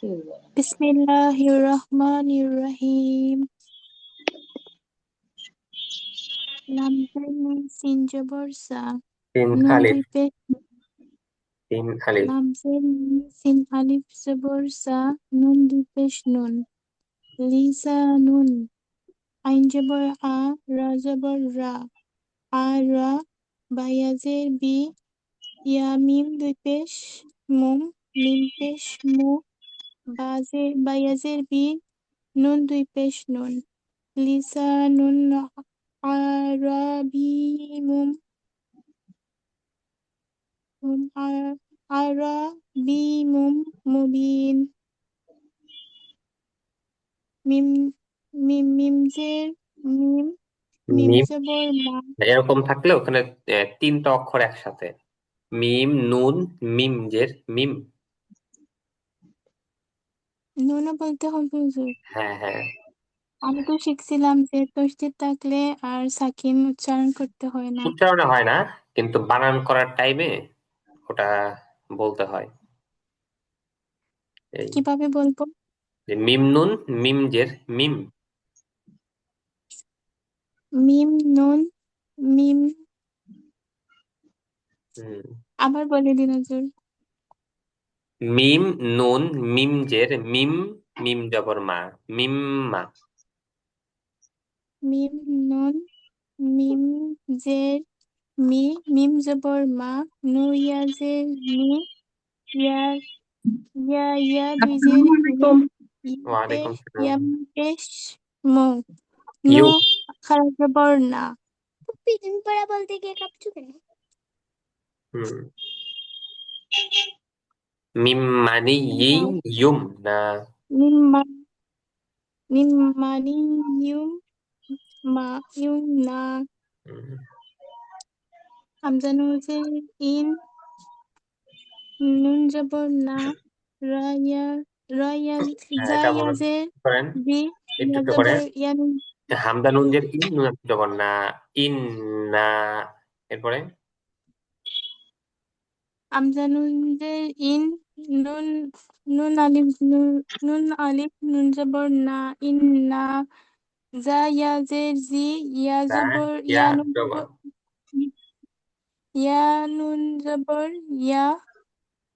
বিসমিল্লাহিররহমানিররহিম। লামজের মিম scene জবর সা তিন নুন আলিফ দুই পেশ তিন আলিফ লামজের মিম সিন আলিফ জবর সা নুন দুই পেশ নুন লিসা নুন আইন জবর আ রা জবর রা আ রা বায়াজের বি ইয়া মিম দুই পেশ মুম মিম পেশ মু বায়াজের বি নুন দুই পেশ নুন লিসানুন আরাবিয়্যুম আরাবিয়্যুম মুবিন। মিম মিমজের মিম মিম মিম জবর মা এরকম থাকলে ওখানে তিনটা অক্ষর একসাথে। মিম নুন মিম জের মিম। নুনও বলতে হবে হুজুর। হ্যাঁ হ্যাঁ, আমি তো শিখছিলাম যে তসদিদ থাকলে আর সাকিন উচ্চারণ করতে হয় না। উচ্চারণে হয় না, কিন্তু বানান করার টাইমে ওটা বলতে হয়। এই কিভাবে বলবো? যে মিম নুন মিম জের মিম। মিম নুন মিম। হুম। আবার বলে দিন হুজুর। মিম নুন মিম জের মিম, মিম জবর মা, মিম মা। মিম নুন মিম জের মি মিম জবর মা নু ইয়াজের নি ইয়া ইয়া ইয়া দুই জের আসসালামু ই আলাইকুম। ইয়া ওয়ালাইকুম পেশ সালাম। ইয়াম পেশ মু নু ইউ। খারাপ জবর না। তুমি পড়া বলতে গিয়ে কাঁপছো কেন? হুম। মিম মানে দাও। ইয়ুম না। মিম মিম মানি ইউম মা ইউম না হুম। হামজা নুজের ইন নুন জবর না রায়া রায়া হ্যাঁ, এটা বলুন জায়াজের করেন বি একটু ইয়া একটু করে। জবর ইয়ান হামদা নুন জের ইন, নুন জবর না, ইন না। এরপরে হামজা নুজের ইন নুন নুন আলিফ নুন জবর না ইন না জায়াজের জি ইয়া দা জবর ইয়া ইয়া নুন জবর ইয়া নুন জবর ইয়া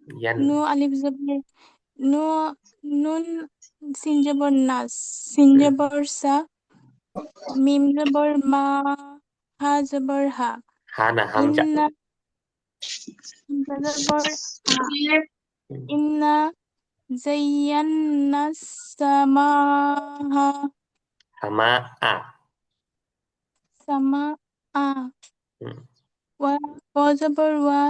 ইয়ান। নু আলিফ জবর নু নুন সিন জবর নাস সিন হুম। জবর সা মিম জবর মা হা জবর হা হা না, হামজা। ইন্না হামজা জবর হা হুম। ইন্না জায়্যান্না সামাহা হামা আ। সামা আ হুম। ওয়া ওয়া জবর ওয়া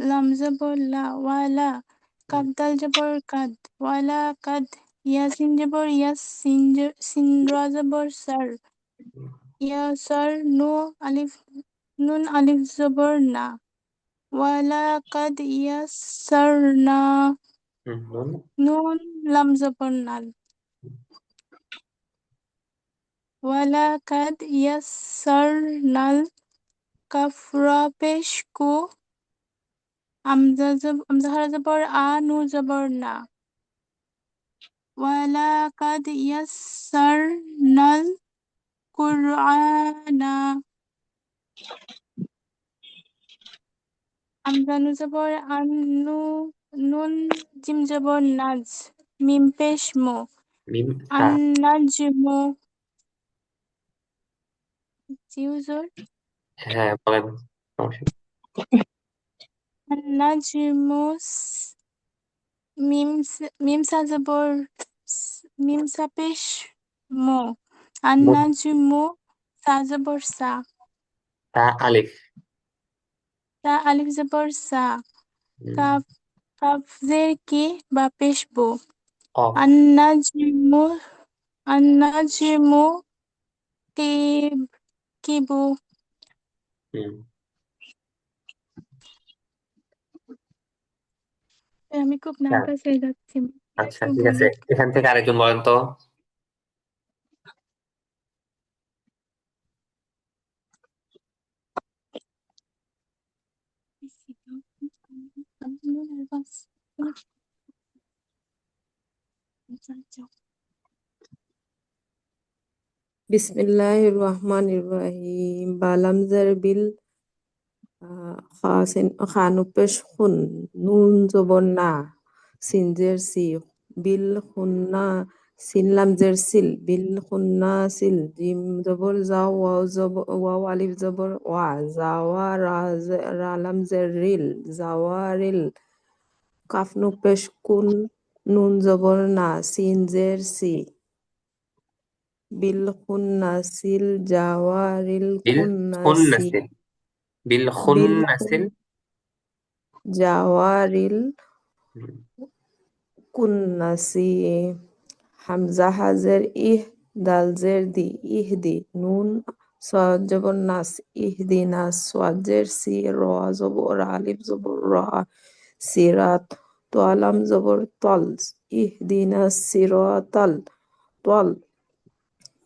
লাম জবর লা ওয়ালা হুম। কাদ দাল জবর কাদ ওয়ালা কাদ ইয়াসিন জবর ইয়াস সিন রা জবর সার ইয়াসার নুন আলিফ জবর না ওয়ালা কাদ ইয়াসারনা নুন। নুন লাম জবর নাল ওয়ালা কাদ ইয়াসারনাল কাফরা পেশ কু আমজা হারা জবর আ নু জবর না ওয়ালা কাদ ইয়াসারনাল কুরআনা আমজা নু জবর আন নু নুন জিম জবর নাজ মিম পেশ মো মিম হা। আন নাজমু জি হুজুর হ্যাঁ বলেন, সমস্যা নেই। আন নাজমু মিম সা জবর মিম সা পেশ মো আন মুদ- নাজমু সা জবর সা তা আলিফ। তা আলিফ জবর সা হুম। কাফ কাফ জের কি বা পেশ বো অফ। আন নাজমু আন নাজমু কিব কিবু। হুম। আমি খুব হ্যাঁ, নার্ভাস হয়ে যাচ্ছি আচ্ছা একটু ঠিক আছে, বলুন। এখান থেকে আরেকজন বলেন তো। আমি নার্ভাস বিসমিল্লাহির রহমানির রহিম বালামজার বিল খাসিন খানু পেশ খুন নুন জবর না সিনজের সি বিল খুন্না সিনলামজের সিল বিল খুন্না সিল জিম জবর যাও ওয়াও জবর ওয়াও আলিফ জবর ওয়া যাওয়া রালামজের রিল যাওয়ারিল কাফনু পেশ কুন নুন জবর না সিনজের সি বিল খুন্নাসিল জাওয়ারিল বিল খুন্নাসি খুন্নাসিল বিল বিল খুন্নাসিল জাওয়ারিল হুম, কুন্নাসি হামজা হাজের ইহ দাল জের দি ইহদি নুন সদ জবর নাস ইহদি নাস সোয়াদ জের সি র জবর আলিফ জবর র সিরাত তোয়ালাম জবর তল ইহদিনা সিরাতাল তল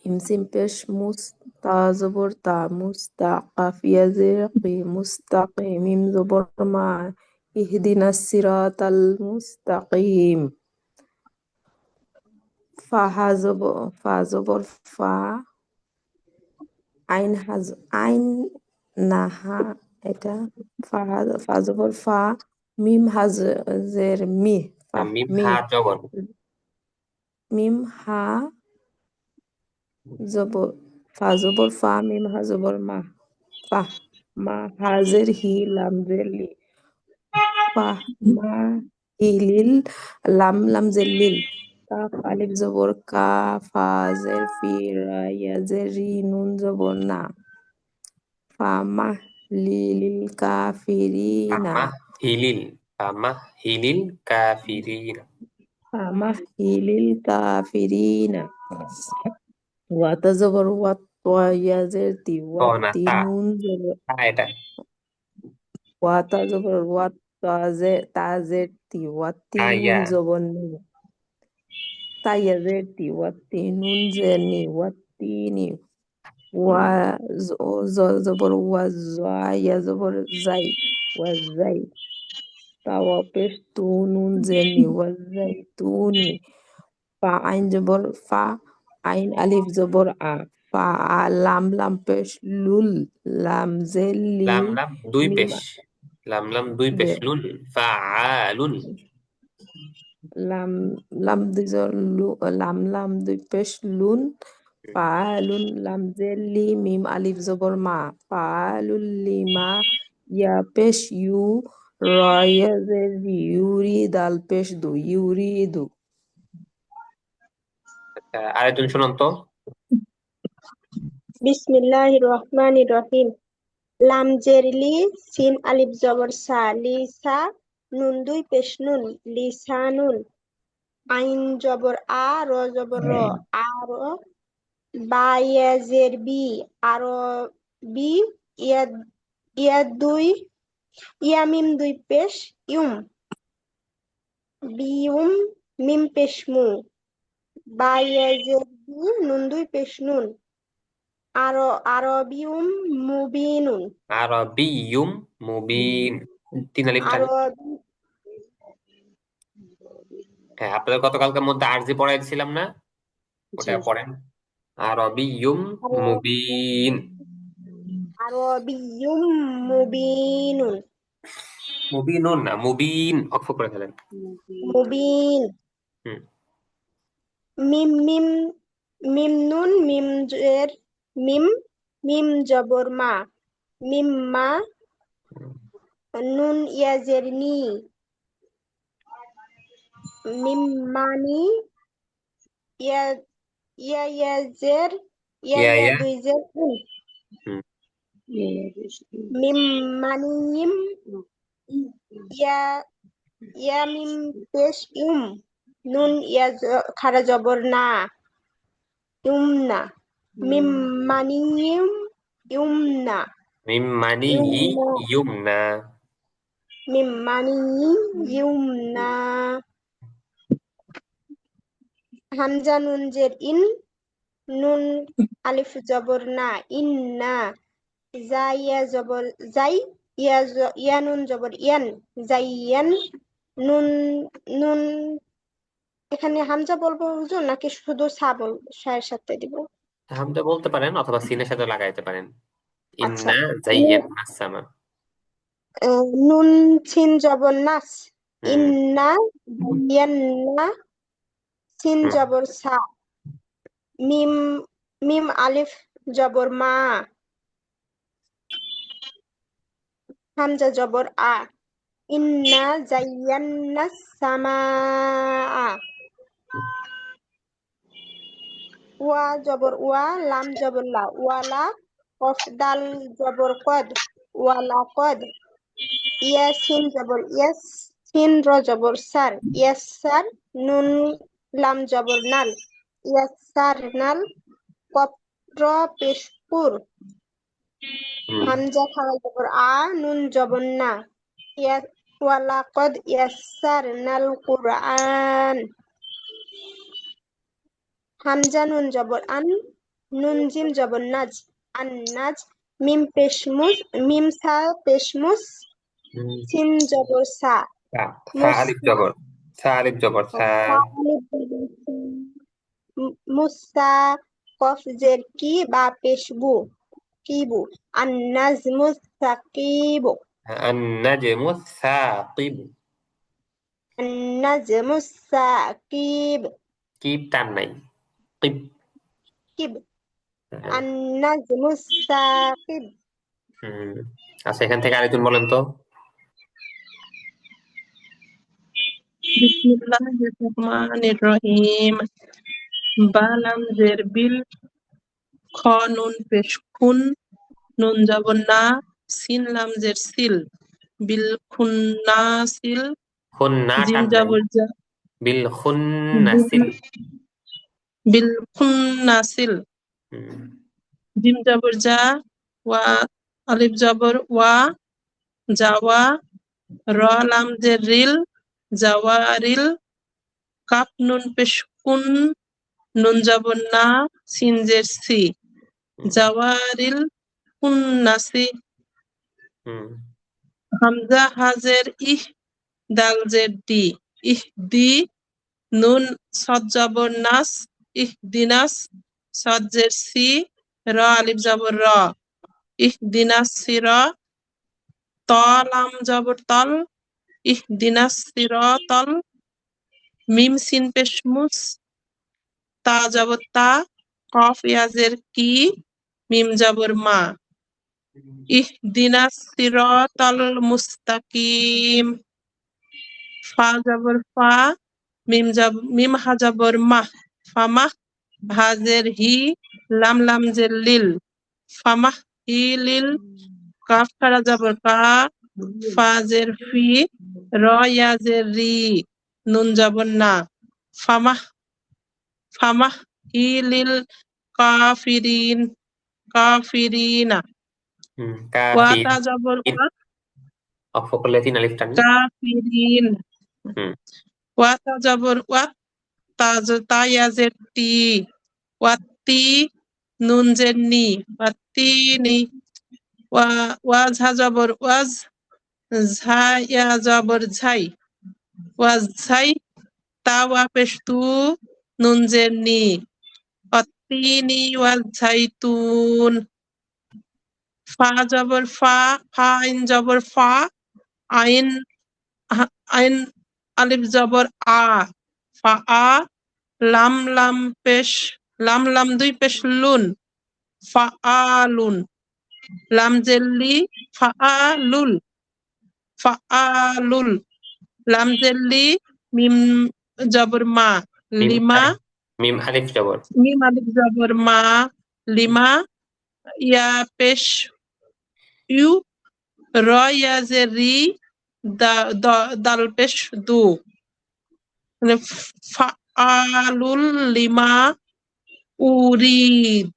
ইমসিম পেশ তা জবর তা মুস্তা কাফিয়া জের কি মুস্তাকিম মিম জবর মা ইহদিনা সিরাতাল মুস্তাকিম ফা জবর ফা আইন নাহা এটা ফা জবর ফা মিম হাজের মি ফা মিম মি হা জবর মিম হা জবর ফা জবর ফা মিম হা জবর মা ফা মা হাজের হি লামজের লি ফা মা হিলিল লাম জেলিল কাফ আলিফ জবর কা ফা জের ফি রা ইয়া জের রি নুন জবর না ফা মা লিলিল কাফিরিনা ফামাহ হিলিল কাফিরিন ফা মা হিলিল কাফিরিনা ওয়াতা জবর ওয়াত ওয়া ইয়া জের তি ও ওয়াত না তি তা নুন জবর তা এটা ওয়াতা জবর ওয়াত তা জের তি ওয়াত তি নুন আয়া জবর নি তাইয়া জের তি ওয়াত তি নুন জের নি ওয়াত তিনি ওয়া জবর ওয়া ইয়া জবর জাই ওয়া জাই তাওয়া পেশ তু নুন জের নি ওয়া জাই তুনি ফা আইন জবর ফা আইন আলিফ জবর আ ফা লাম পেশ লুল লাম জের লি লাম দুই পেশ মিমা দুই পেশ যে লুন ফাআলুন লাম লাম দুই পেশ লুন ফালুন লাম জের লি মিম আলিফ জবর মা ফালুল লিমা ইয়া পেশ ইউ রয়া জের রি, ইউরি দাল পেশ দু ইউরিদু আরেকজন শুনুন তো বিসমিল্লাহির রহমানির রহিম লাম জের লি সিন আলিফ জবর সা লিসা নুন দুই পেশ নুন লিসানুন আইন জবর আ র জবর র আর বা ইয়া জের বি আর বি ইয়া ইয়া দুই ইয়া মিম দুই পেশ ইউম বিউম মিম পেশ মু বা ইয়া জের বি নুন দুই পেশ নুন আরবিউম মুবিনুন আরবিয়ুম মুবিন তিন আলিফ টান আরবি হ্যাঁ আপনাদের গতকালকের মধ্যে আরজি পড়াইছিলাম না ওটা পড়েন আরবিয়ুম মুবিন আরবিয়ুম মুবিনুন মুবিনুন না মুবিন অক্ষ করে ফেলেন মুবিন হুম মিম মিম মিম নুন মিম জের মিম মিম জবর মা মিম মা নুন ইয়াজের নি মিম মানি ইয়া ইয়া ইয়াজের ইয়া ইয়া ইয়া ইয়া দুই জের উন হুম মিম মানিম ইয়া ইয়া মিম পেশ নুন ইয়া খারা জবর না ইউমনা মিম মানিম ইউমনা মিম মানিহি ইউমনা ইয়ুমনা মিম মানিম ইউমনা হামজা নুন জের নুন আলিফ জবর না ইন্না ইয়া জবর জাই ইয়া নুন জবর ইয়ান জাইয়ান নুন নুন এখানে হামজা বলবো হুজুর নাকি শুধু শায়ের সাথে দিব? হামজা বলতে পারেন অথবা সিনের সাথে লাগাইতে পারেন। আচ্ছা, ইন্না যায়্যানা সামা। নুন সিন জবর নাস, হুম। ইন্না জায়্যানা, সিন বাহ। জবর সা, মিম মিম আলিফ জবর মা, হামজা জবর আ, ইন্না জায়্যানা সামা, ওয়া জবর ওয়া, লাম জবর লা, ওয়ালা, কফ দাল জবর কদ, ওয়ালা কদ, ইয়াসিন জবর ইয়াস, সিন র জবর সার, ইয়াসার, নুন লাম জবর নাল, ইয়াসার নাল, কফ র পেশ কুর, হুম। হামজা খাওয়া জবর আ, নুন জবর না, ওয়ালা কদ ইয়াসার নাল কুরআন, হামজা নুন জবর আন, নুন জিম জবর নাজ, আন নাজ, মিম পেশমুস, মিম সা পেশমুস, হুম। সিন জবর সা, সা সা আলিফ মুসা, জবর, সা আলিফ জবর সা। সা আলিফ জবর সা, মুসা, কফ জের কি বা পেশবু, কিবু, আন নাজমু সাকিবু, আন নাজমু সাকিব। আন নাজমু সাকিব, কিব টান নাই, কিব। কিব, হ্যাঁ। আন নাজমু সাকিব। হুম। আচ্ছা, এখান থেকে আরেকজন বলেন তো। বিসমিল্লাহির রহমানির রহিম। বা লাম জের বিল, খ নুন পেশ খুন, নুন জবর না, সিন লাম জের সিল, বিল খুন্নাসিল, খুন্না জিম টান নাই, জবর জা, বিল খুন্নাসিল। বিল খুন্নাসিল, হুম। জিম জবর জা, ওয়া আলিফ জবর ওয়া, জাওয়া, র লাম জের রিল, জাওয়ারিল, কাপ নুন পেশ কুন, নুন জবর না, সিন জের সি, হুম। জাওয়ারিল কুন্নাসি, হুম। হামজা হাজের ইহ, দাল জের দি, ইহ দি, নুন সদ জবর নাস, ইহ দিনাস, সদ জের সি, র আলিফ জবর র, ইহ দিনাস সির, ত লাম জবর তল, ইহ দিনাস সির তল, মিম সিন পেশ মুস, তা জবর তা, কফ ইয়াজের কি, মিম জবর মা, ইহদিনাস সিরাতাল মুস্তাকিম, ফা জবর ফা, মিম হা জবর মাহ, ফামাহ, ভাজের হি, লাম লাম জের লিল, ফামাহ হি লিল, কাফ খারা জবর কা, ফাজের ফি, র ইয়াজের রি, নুন জবর না, ফামাহ ফামাহ হি লিল কাফিরিন, কাফিরিনা, হুম। ওয়া কাফির। তা জবর ওয়া, অক্ষ করলে 3 আলিফ টান। কাফিরিন, হুম। ওয়া তা জবর ওয়া, তা ইয়াজের তি, ওয়াত্তি, নুন জের নি, ওয়াত্তিনি, ওয়া ঝা জবর ওয়াজ, ঝা ইয়া জবর ঝাই, ওয়াজ ঝাই, তা ওয়া পেশ তু, নুন জের নি, ওয়াত্তিনি ওয়াজ ঝাইতুন, ফা জবর ফা, ফা আইন জবর ফা, আইন আইন আলিফ জবর আ, ফা আ, লাম লাম পেশ, লাম লাম দুই পেশ লুন, ফা আলুন, লাম জেল্লি, ফা আলুল, ফা আলুল, লাম জেল্লি, মিম জবর মা, মিম লিমা, আলিফ, মিম আলিফ জবর। মিম আলিফ জবর মা, লিমা, ইয়া পেশ ইউ, র ইয়াজের রি, দাল পেশ দু, মানে ফাআলুল লিমা উরিদ,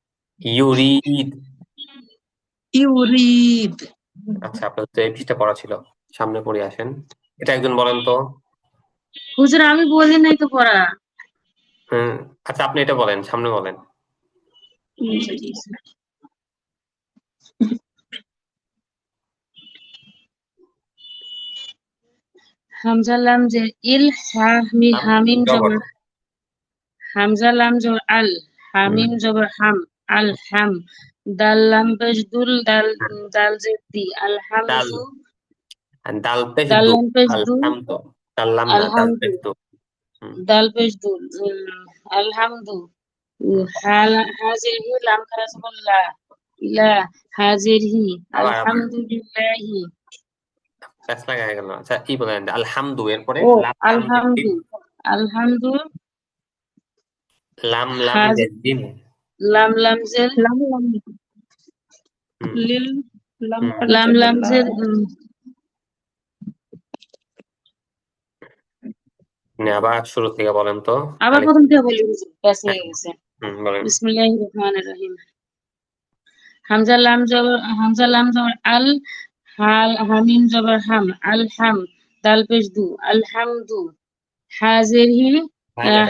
ইউরিদ। ইউরিদ। আচ্ছা, আপনার তো এই পৃষ্ঠা পড়া ছিল, সামনে পড়ে আসেন। এটা একজন বলেন তো। হুজুর আমি বলি নাই তো পড়া। হুম। আচ্ছা, আপনি এটা বলেন, সামনে বলেন। হামজা লাম জের ইল, হা মি লাম হামিম জবর, জবর হামজা লাম জবর আল, হামিম জবর হাম, আল হাম, দাল লাম পেশ দুল, দাল দাল জের দি, দাল আলহামদু, দাল পেশ দাল দু লাম পেশ দু, আলহামদু দাল্লাম না দাল আলহামদু, পেশ দু হুম, দাল পেশ দু, আলহামদু, হুম। হাজির হি লাম খারা জবর লা, ইলা, হাজির হি, আবার আলহামদুলিল্লাহি, প্যাস লাগা গেল। আচ্ছা কি বলেন আলহামদু এরপরে ও লাম লাম জের দিন আলহামদু, আলহামদু, লাম লাম হাজ জের দিন লাম লাম জের লাম লাম হুম, লিল লাম হুম। খারা লাম জবর লাম লা, জের আবার শুরু থেকে বলেন তো আবার আলিফ প্রথম থেকে বলি হুজুর, ব্যাস হ্যাঁ, হয়ে গেছে। বলেন বিসমিল্লাহির রহমানির রহিম। হামজা লাম জবর আল, হামিম জবর হাম, আল হাম, দাল পেশ দু, আলহামদু, হাজের হি,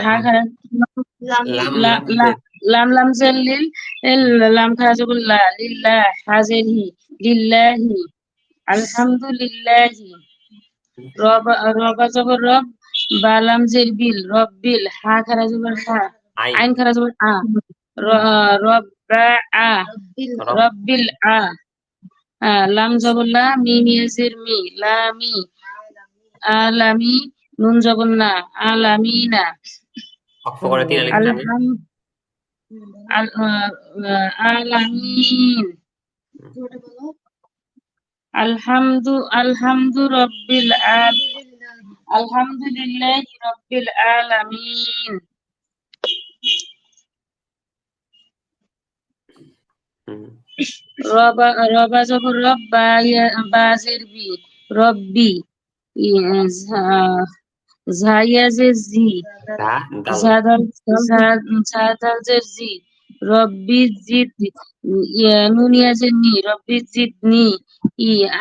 হা খারা লাম লা লাম লা জের লাম লাম জের লিল, লাম খারা জবর লা, লিল্লাহ, হাজের হি, লিল্লাহি, আলহামদুলিল্লাহি, রবা জবর রব, বালাম জের বিল, রব্বিল, হা খারা জবর হা, আইন আইন খারা জবর আ, রব্বা আ, রব রব্বিল আ, লাম জবর লা, মিম ইয়াজের মি, লামি, আলামি, নুন জবর না, আলামিনা, অক্ষ করে তিন আলিফ টানে আলহাম আলামিন, আলহামদু রব্বিল আলহামদুলিল্লাহি রব্বিল আলামিন। হুম, রবা জবর রব, বাজের বি, রব্বি, জায়াজের জি, দা দাল জাদাল জের জি, রব্বি জিদ, নুনিয়াজের নি, রব্বি জিদ নি,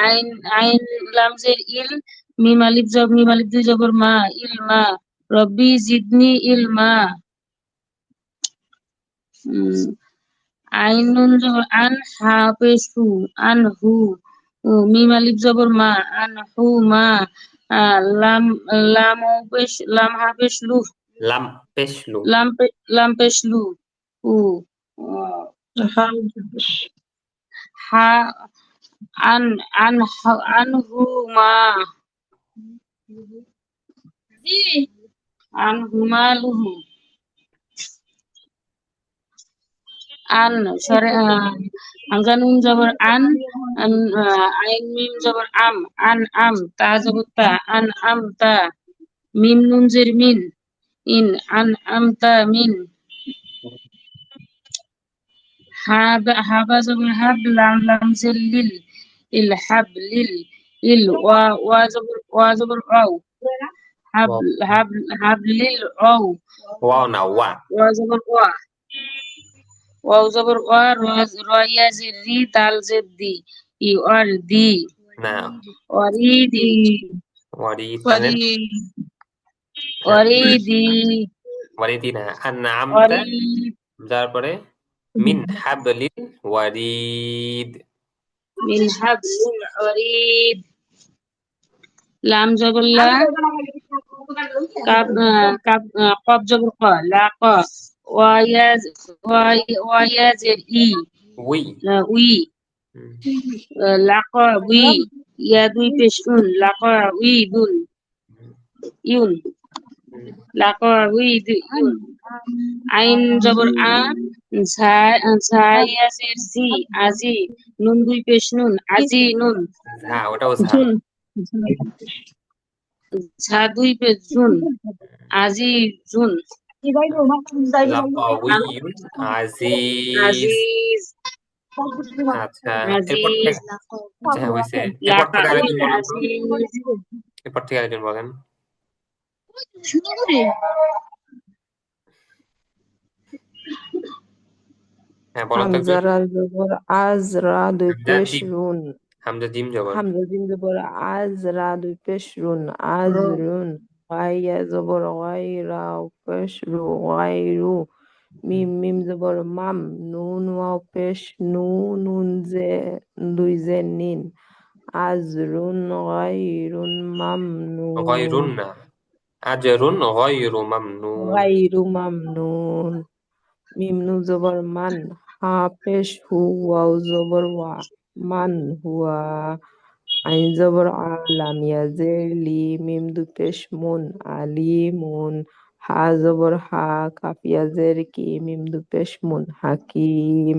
আইন আইন লামজের ইল, মিম আলিফ দুই জবর মা, ইল মা, রব্বি জিদনি ইল মা, আইন নুন জবর আন, হা পেশ হু, আন হু, মিম আলিফ জবর মা, আন হু মা, লাম লাম হা পেশ লু, লাম পেশলু লাম পেশ লু, উ, হাম জবর হা আন হু মা, আন হুমা লুহু, সরে হামজা নুন জবর আইন মিম জবর আম, তা জবর তা, আম তা, মিম নুন জের মিন, আম তা মিন, হাবা জবর হাব, লাম জের লিল, হাব লিল, ওয়া জবর ওয়াও, হাব হাব লিল ওয়াও, ওয়াও না ওয়া ওয়া জবর ওয়াও জবর ওয়া, রয়া জের রি, দাল জের দি, ওয়ার দি, না ওয়ারিদি, ওয়ারি টানেন ওয়ারি হ্যাঁ ওয়ারিদি, ওয়ারিদি না আর নামটা ওয়ারিদ, যার পরে মিন হাবলিল ওয়ারিদ মিন হাবলিল ওয়ারিদ, লাম জবর লা, কফ জবর ক, লা ক, ওয়া জের ই, উই উই, হুম, লাকা উই, ইয়া দুই পেশ উন, লাকা উই দুন, ইউন, হুম, লাকা উই ইউন, আইন জবর আ, ঝাইয়া জের জি, আজি, নুন দুই পেশ নুন, আজি নুন, ঝা ওটাও ঝা জুন ঝা দুই পেশ জুন, আজি জুন, লাকাউইয়ুন আজিজ আজিজ, আচ্ছা এরপর আজিজ, থেকে আচ্ছা হ্যাঁ হয়েছে এরপর লাকা থেকে উই আরেকজন বলেন তো আজিজ। এরপর থেকে আরেকজন বলেন হ্যাঁ বলেন তো একটু হামজা রা জবর আজ, রা দুই হামজা পেশ জিম রুন, হামজা জিম জবর হামজা জিম জবর আজ, রা দুই পেশ রুন, আজ রুন, গাইয়া জবর গাই, রা পেশ রু, গাইরু, মিম জবর মাম, নুন ওয়াও পেশ নু, নুন জে দুই জে নিন, আজরুন, গাইরুন, মামনুন, গয়রুন না আজরুন গয়রু মামনুন। গায়রু মামনুন। মিম নুন জবর মান, হা পেশ হু, ওয়াও জবর ওয়া, মান হুয়া। আইন জবর আ, লাম ইয়াজের লি, মিম দু পেশ মুন, আলিমুন। হা জবর হা, কাফ ইয়াজের কি, মিম দু পেশ মুন, হাকিম।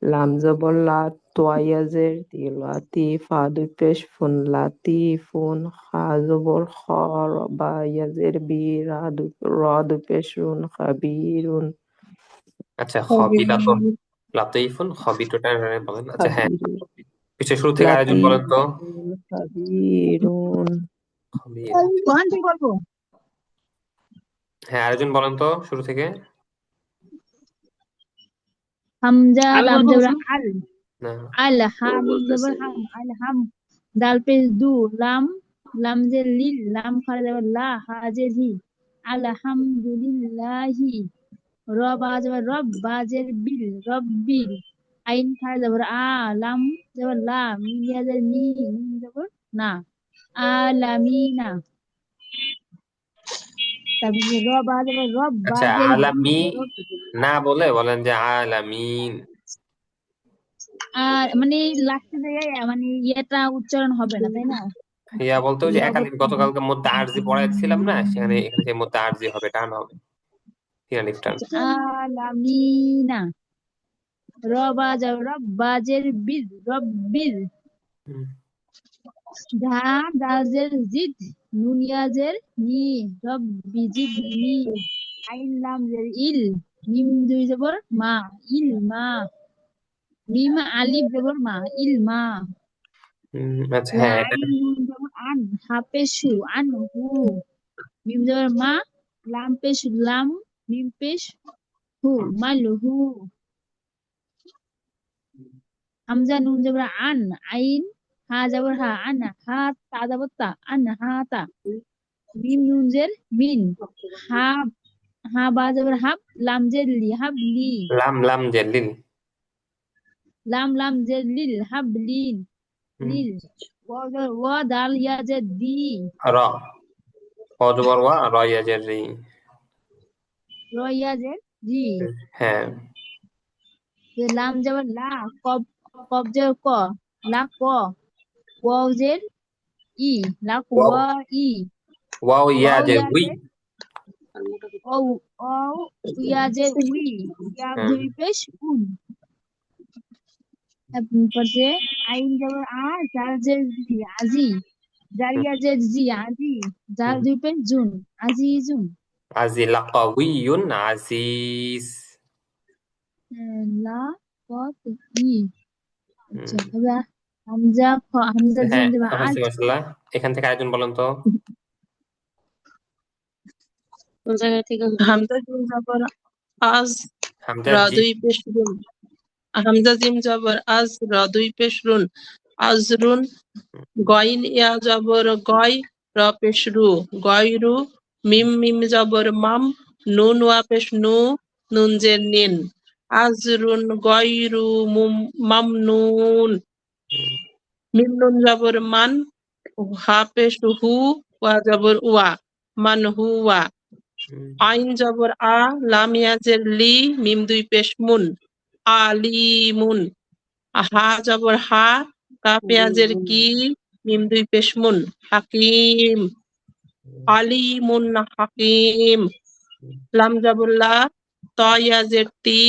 লাম জবর লা, তোয়া ইয়াজের তি, লাতিফ। ফা দু পেশ ফুন, লাতিফুন। খা জবর খ, বা ইয়াজের বি, রা দু পেশ রুন, খাবিরুন। আচ্ছা, খবিরাতুন লাতিফুন খবিরুন বলেন। আচ্ছা হ্যাঁ, খাবিরুন। কিছু শুরু থেকে আরেকজন বলেন তো। লাতিফুন খাবিরুন। খবির। কোরআন থেকে বলবো। হ্যাঁ, আরেকজন বলেন তো শুরু থেকে। হামজা আমি লাম বলবো জবর হুজুর? আল, না, আল হাম জবর হাম, আল হাম। দাল পেশ দু, লাম, লাম যে লিল, লাম খারা জবর লা, হা যে হি। আলহামদুলিল্লাহি। র বা জবর রব, বা জের বিল, রব্বিল। আইন খারা জবর আ, লাম জবর লা, মিম ইয়া জের মি, মিম জবর না। আলামিনা। তারপরে র বা জবর রব, বা আচ্ছা জের বি, আলামি রব। না বলে বলেন যে আলামিন। আর মানে লাস্টে জায়গায় মানে ইয়েটা উচ্চারণ হবে না, তাই না? ইয়া বলতে ওই যে রব একালিফ গতকালকে মধ্যে আরজি পড়াইছিলাম না, সেখানে এখানে সেই মধ্যে আরজি হবে, টান হবে, তিন আলিফ টান। আলামিনা। রবা যাও রব্বাজের বিল, রব্বিল। হুম, ধা দাজের জিদ, নুনিয়াজের নি, রব্বি জিদনি। আইন লাম জের ইল, মিম দুই জবর মা, ইল মা। মিম আলিফ জবর মা, ইল মা। আচ্ছা হ্যাঁ, এটা আইন নুন জবর আন, হাফেশু, আন হু। মিম জবর মা, লাম পেশ লাম, মিম পেশ হু, মালহু। হামজা নুন জবর আন, আইন হা জবর হা, আন হা তা জবর তা, আন হা তা। মিম নুন জের মিন, হা, হা বা জবর হাব, লাম জের লি, হাব লি। লাম লাম জেলিল। লাম লাম জের লিল, হাব লিন, লিল। ওয়া দাল ইয়া জের দি, র অজবর ওয়া র ইয়াজের রি। র ইয়া জের জি। হ্যাঁ। লাম জবর লা, কব, কব জের ক, লা ক। ওয়াও জের ই, লা ওয়াও ওয়া ই। ওয়াও ওয়াও ইয়াজের ইয়া উই। জের ও, ও ইয়া জের উই, ইয়া হ্যাঁ। দুই পেশ উন। তারপর যে আইন জবর আ, জাল জের জি, আজি। জারিয়া জের জি, আজি। জাল দুই পেশ জুন, আজিজুন। আজি লাকাউইয়ুন আজিজ। লা কত ই। আচ্ছা, হুম, এবার হামজা হামজা হ্যাঁ জিম দেবা আজ। মাশাআল্লাহ। এখান থেকে আরেকজন বলেন তো। কোন জায়গা থেকে হামজা জিম জবর আজ, হামজা রা জি। দুই পেশ রুন। হামজা জিম জবর আজ, রা দুই পেশ রুন, আজরুন। গইন ইয়া জবর গয়, র পেশ রু, গয়রু। মিম মিম জবর মাম, নুন ওয়া পেশ নু, নুন জের নিন। আজরুন গয়রু মামনুন। হুম, মিম নুন জবর মান, হা পেশ হু, ওয়া জবর ওয়া, মান হুয়া। হুম, আইন জবর আ, লাম ইয়াজের লি, মিম দুই পেশ মুন, আলিমুন। হা জবর হা, কাফ ইয়াজের কি, মিম দুই পেশ মুন, হাকিম। আলিমুন হাকিম। হুম, লাম জবর লা, ত ইয়াজের তি,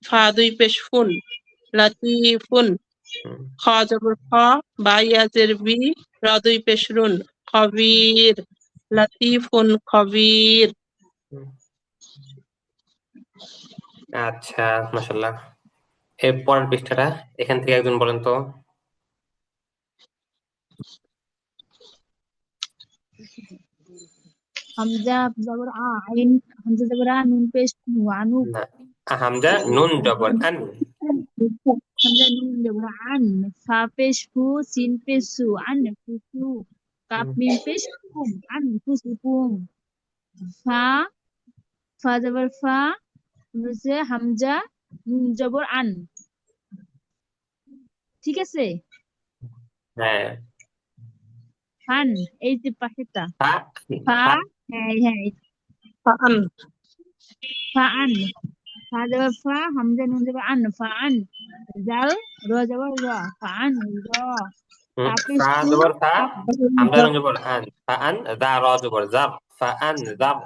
ফা দুই পেশ ফুন, লাতিফুন। হুম, খ জবর খ, বা ইয়াজের বি, র দুই পেশ রুন, খবির। লাতিফুন খবির। হুম। আচ্ছা মাশাআল্লাহ। এর পরের পৃষ্ঠাটা, এখান থেকে একজন বলেন তো। হামজা জবর আ, আইন হামজা জবর আ, নুন পেশ নু, আনু। না, হামজা নুন জবর আন। হামজা নুন জবর আন, ফা পেশ ফু, সিন পেশ সু, আন ফুসু। কাপ হুম, মিম পেশ কুম, আন ফুসুকুম। ফা, ফা জবর ফা, হচ্ছে হামজা নুন জবর আন। ঠিক আছে? হ্যাঁ। ফান, এই যে পাশেরটা। ফা ফা, ফা হ্যাঁ ফাআন ফাআন ফা যাবে ফা হামজা নুন যাবে আন ফাআন জাল র যাবে র ফাআন র তাপিস ফা তু জবর ফা, কাপ হামজা নুন জবর আন, ফাআন, দা র জবর জার, ফাআন জার।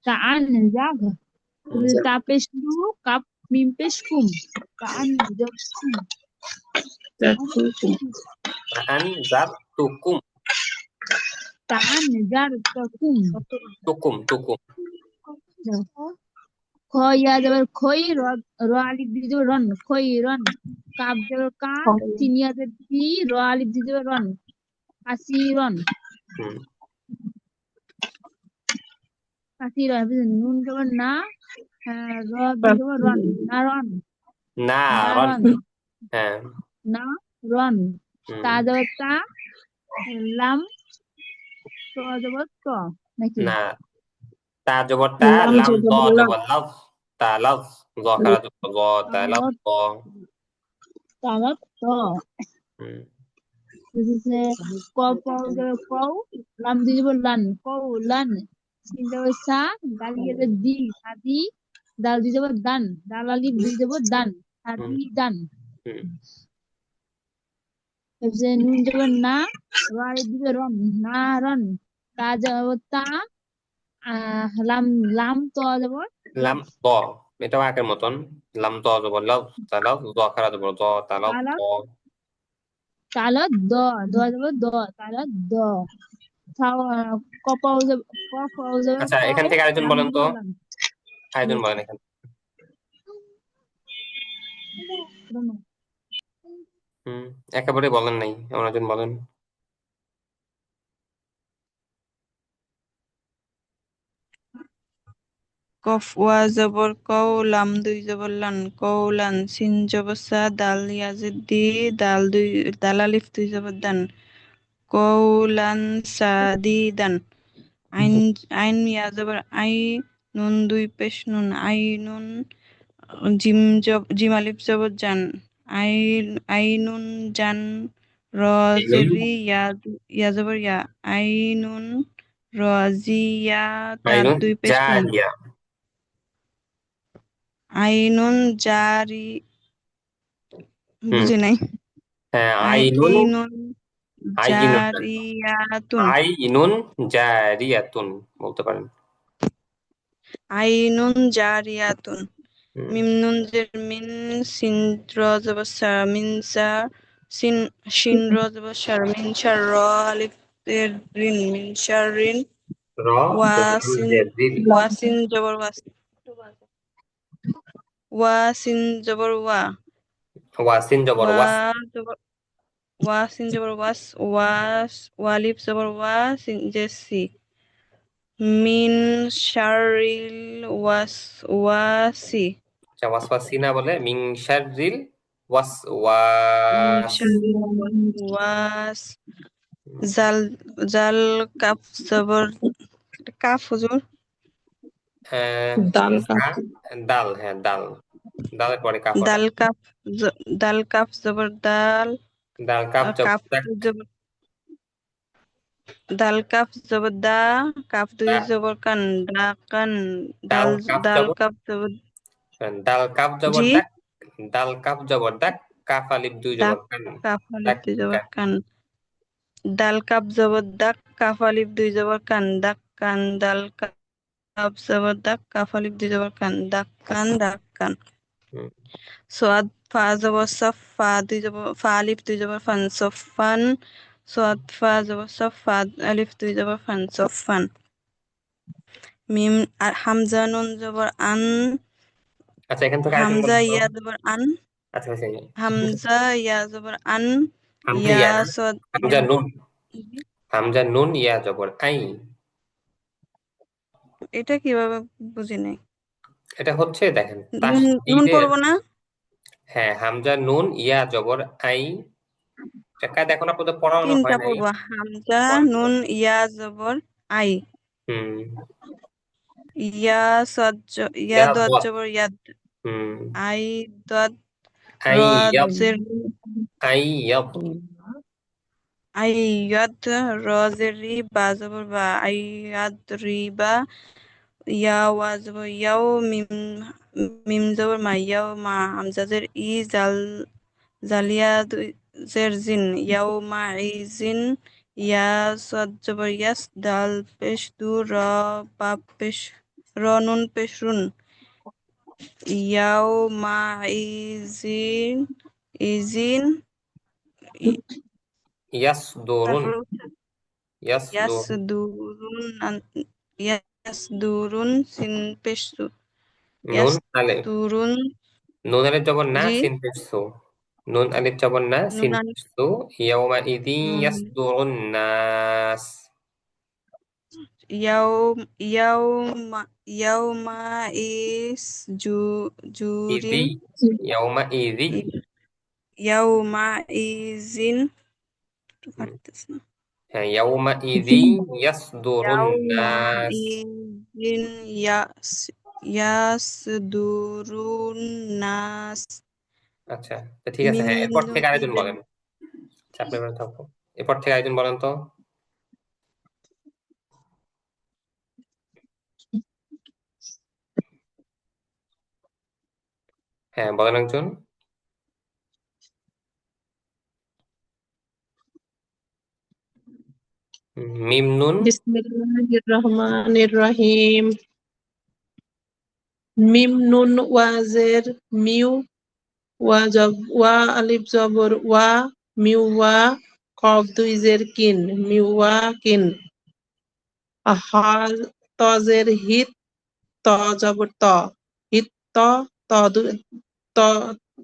তাআন জাগ তাপিস তু কাপ মিম পেশ কুম তাআন জাগ কুম ফাআন জার তুকুম, তাআন জার তাকুম তুকুম তুকুম। খ ইয়া যাবে খই র র আলিফ দিয়ে যাবে রন খই রন কাপ যাবে কা সিন ইয়া যাবে সি র আলিফ দিয়ে যাবে রন কাসিরন হুম, কাসিরন নুন যাবে না র দিয়ে যাবে রন না রন না না রন, রন হ্যাঁ। না রন তা হুম, যাবে তা লাম ত যাবে ত নাকি না, তা জবর তা, লাম লাম দ জবর লাম জবর লাভ, তা লাভ, জ খারা জবর জ, তা লাভ জ। তালত ত হুম, বুঝেছে ক পাও যাবে কও লাম দিয়ে যাবে লান কও লান সিন যাবে সা দাল দিয়ে যাবে দি সাদি দাল দিয়ে যাবে দান দাল আলিফ দিয়ে যাবে দান হুম, সাদি দান হুম। তারপরে নুন যাবে না র আলিফ দিবে রন না রন তা যাবে তা লাম লাম ত যাবে লাম লাভ দ, এটাও আগের মতন। লাম দ জবর লাভ, তা লাভ, জ খারা জবর জ, তা লাভ জ। তালত তালত দ দ যাবে দ তালত দ ক পাও যাবে ক পাও যাবে আচ্ছা, এখান কও থেকে আরেকজন লাম বলেন তো, যাবে লাম আরেকজন বলেন এখান। হুম, একেবারে বলেন নাই, এমন একজন বলেন। কফ ওয়া জবর কও লাম দুই জবর লান কওলান সিন জবর সা দাল ইয়াজিদ দি দাল আলিফ দুই জবর দান কওলান সাদিদান আইন আইন ইয়া জবর আই নুন দুই পেশ নুন আই নুন জিম আলিফ জবর জান আই আইনুন জান র জেরি ইয়া জবর ইয়া আইনুন র জিয়া তার আইনুন দুই পেশ নুন জারিয়া। আইনুন জারি বুঝি নাই হ্যাঁ, আইনুন, আইনুন আইনুন না, জারিয়াতুন আইনুন জারিয়াতুন বলতে পারেন। আইনুন জারিয়াতুন হুম, মিম নুন জের মিন সিন র জবর সা মিন সা সিন শিন র জবর সার মিন শার র আলিফ এর রিন মিন শার রিন র ওয়াসিন জেরিল, ওয়াসিন জবর ওয়াসিন জবর ওয়াসিন জবর ওয়া ওয়াস, জবর ওয়াসিন জবর ওয়ালিফ জবর সিন জেসি মিন শারিল ওয়াসওয়াসি আচ্ছা, ওয়াসওয়াসি না বলে মিন শাররিল মিন ওয়াসওয়াস। শারিল ওয়াসওয়াস জাল জাল কাফ জবর কাফ হুজুর দাল কাফ দাল, হ্যাঁ দাল, দালের পরে কাফ ওঠা। দাল কাফ জবর দাল দাল কাপ কাফ জবর জবর দাল কাফ জবর দা কাফ দুই দা, জবর কান দা কান দাল কাপ দাল জবর, কাফ জবর দাল কাপ জবর জি দাক, দাল কাপ জবর দাক, কাফ আলিফ দুই দাক জবর কান, কাফ আলিফ দাক দুই জবর কান। কান দাল কাপ জবর দাক কাফ আলিফ দুই জবর কান দাক কান দাল কাপ জবর দাক কাফ আলিফ দুই জবর কান দাক কান হুম, সোয়াদ ফা জবর সফ ফা দুই জবর ফা আলিফ দুই জবর ফান সফান সোয়াদ ফা জবর সফ ফা আলিফ দুই জবর ফান সফান মিম আর হামজা নুন জবর আন আচ্ছা, এখান থেকে আরেকজন হামজা বলেন তো। ইয়া জবর আন আচ্ছা আচ্ছা, হামজা ইয়া জবর আন হামজা ইয়া ইয়া না, সোয়াদ হামজা নুন, হামজা নুন ইয়া জবর আই। এটা কিভাবে বুঝি নাই এটা হচ্ছে দেখেন নুন নুন তাসদীদের, পড়বো না হ্যাঁ হামজা নুন ইয়া জবর আই। কায়দা এখন আপনাদের পড়ানো তিনটা হয় নাই। পড়বো হামজা পড়ানো, নুন ইয়া জবর আই হুম, ইয়া ইয়া ইয়া দত দত, জবর ইয়াদ হুম, আই দত র আই ইয়াদ, জের আই ইয়াদ, আইয়াদ রজেরি বা জবর বা আইয়াদ রিবা ইয়া ওয়া জবর ইয়াও মিম জবর মা ইয়াও মা হামজাজের ই জালিয়া জের জিন ইয়াও মা ইজিন ইয়া সদ জবর ইয়াস দাল পেশ দু র বা পেশ র নুন পেশ রুন ইয়াও মা ইজিন ইজিন ইয়াসদুরুন তারপর ইয়াসদুর ইয়াসদুরুন সিন পেশ সু নুন আলিফ ইয়াসদুরুন নুন আলিফ জবর না জি সিন পেশ সু নুন আলিফ জবর না সিন নুন পেশ সু ইয়াউমা ইদি ইয়াসদুরুন নাস ইয়াউমা ইস ইদি জুরিন ইয়াউমা ইদি ইয়াউমা ইজিন পারতেছি না হ্যাঁ ইয়াউমা ইদি ইয়াসদুরুন ইয়াউমা নাস ইজিন ইয়াসদুরুন নাস আচ্ছা তো ঠিক আছে হ্যাঁ এরপর থেকে আরেকজন বলেন চাপলে করে থাকবো এরপর থেকে আরেকজন বলেন তো হ্যাঁ বলেন একজন মিম নুন বিসমিল্লাহির রহমানির রহিম মিম নুন ওয়াজের মিউ ওয়া আলিফ জবর ওয়া মিউ ওয়া কফ দুই জের কিন মিউ ওয়া কিন হা তজের হিত ত জবর ত হিত ত ত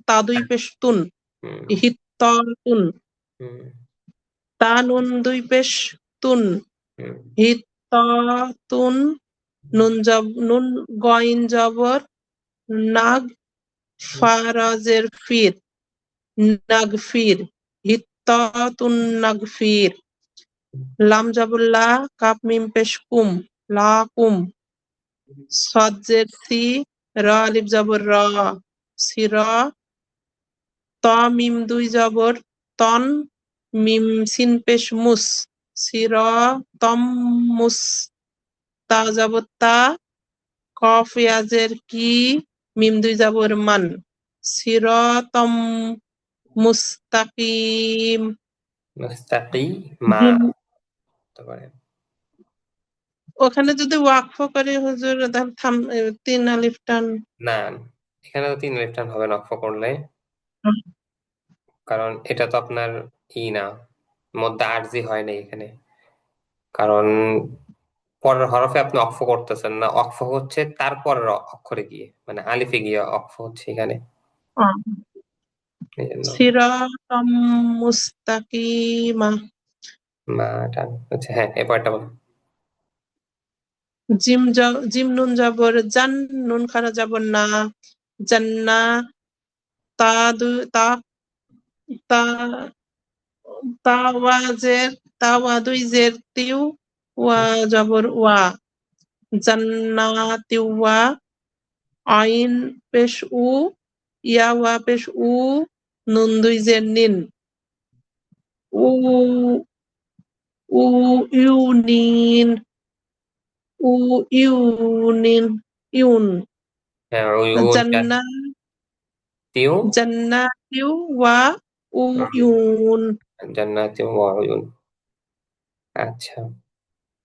তা দুই পেশ তুন হিত তুন তা নুন দুই পেশ তুন হিত তুন নুন গইন জবর নাগ ফারাজের ফির নাগফির হিত্তাতুন নাগফির লাম জবর লা কাপ মিম পেশ কুম লা কুম সাদ জের সি রা আলিফ জবর রা সিরা তা মিম দুই জবর তন মিম সিন পেশ মুস সিরা তম মুস তা জবর তা কফ ইয়াজের কি মিম দুই জবর মান সিরাতাম মুস্তাকিম মুস্তাকিমা তারপরে ওখানে যদি ওয়াকফ করে হুজুর তাহলে তিন আলিফ টান না এখানে তো তিন আলিফ টান হবে না ওয়াকফ করলে কারণ এটা তো আপনার না মধ্যে আরজি হয় না এখানে কারণ পরের হরফে আপনি অক্ফ করতেছেন না অক্ফ হচ্ছে তারপরের অক্ষরে গিয়ে মানে আলিফে গিয়ে অক্ফ হচ্ছে এখানে সিরাতাম মুস্তাকিমা মা টান আচ্ছা হ্যাঁ এরপরটা বলো জিম নুন জবর জান নুন খারা জবর না জান্না তা তা ওয়া দুই জের তিউ ওয়া জবর ওয়া জান্নাতি ওয়া আইন পেশ উ ইয়া ওয়া পেশ উ নুন দুই জের নিন উ উ ইউনিন উ ইউনিন ইউন হ্যাঁ উয়ুন জান্নাতিউ ওয়া উয়ুন জান্নাতি ওয়া উয়ুন আচ্ছা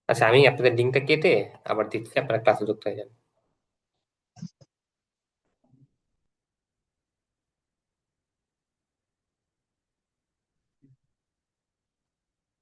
আচ্ছা আমি আপনাদের লিঙ্কটা কেটে আবার দিচ্ছি আপনারা ক্লাসে যুক্ত হয়ে যান